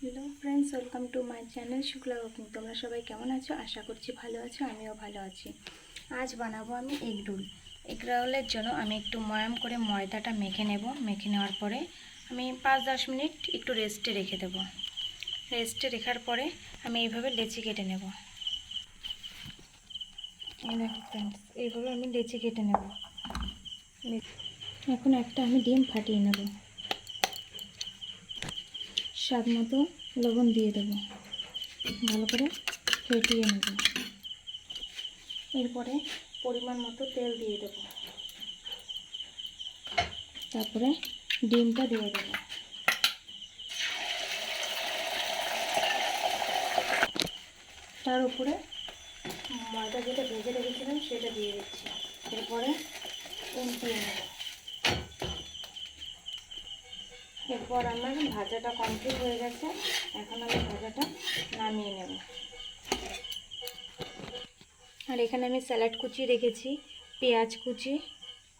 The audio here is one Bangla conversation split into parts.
Hello friends, welcome to my channel Shukla cooking. তোমরা সবাই কেমন আছো? আশা করছি ভালো আছো, আমিও ভালো আছি। আজ বানাবো আমি এগ রোল। এগ রোলের জন্য আমি একটু ময়াম করে ময়দাটা মেখে নেব। মেখে নেওয়ার পরে আমি 5-10 মিনিট একটু রেস্টে রেখে দেব। রেস্টে রাখার পরে আমি এইভাবে লেচি কেটে নেব। এই দেখো ফ্রেন্ডস, এইভাবে আমি লেচি কেটে নেব। এখন একটা আমি ডিম ফাটিয়ে নেব। স্বাদ মতো লবণ দিয়ে দেবো, ভালো করে ফেটিয়ে নেব। এরপরে পরিমাণ মতো তেল দিয়ে দেব, তারপরে ডিমটা দিয়ে দেব। তার উপরে ময়দা যেটা ভেজে রেখেছিলাম সেটা দিয়ে দিচ্ছি। এরপরে উল্টিয়ে নেব। এরপর আমার ভাজাটা কমপ্লিট হয়ে গেছে। এখন আমি ভাজাটা নামিয়ে নেব। আর এখানে আমি স্যালাড কুচি রেখেছি, পেঁয়াজ কুচি,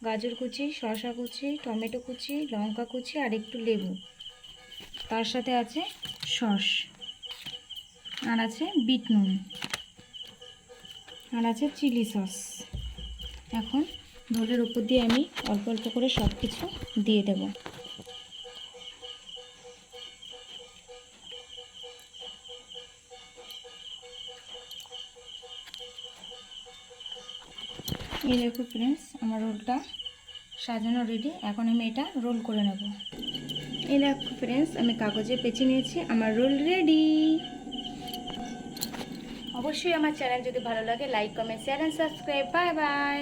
গাজর কুচি, শসা কুচি, টমেটো কুচি, লঙ্কা কুচি আর একটু লেবু। তার সাথে আছে সস, আর আছে বিট নুন, আর আছে চিলি সস। এখন রোলের উপর দিয়ে আমি অল্প অল্প করে সব কিছু দিয়ে দেব। এই দেখো ফ্রেন্ডস, আমার রোলটা সাজানো রেডি। এখন আমি এটা রোল করে নেব। এই দেখো ফ্রেন্ডস, আমি কাগজে পেঁচে নিয়েছি, আমার রোল রেডি। অবশ্যই আমার চ্যানেল যদি ভালো লাগে like, comment, share and subscribe. Bye bye.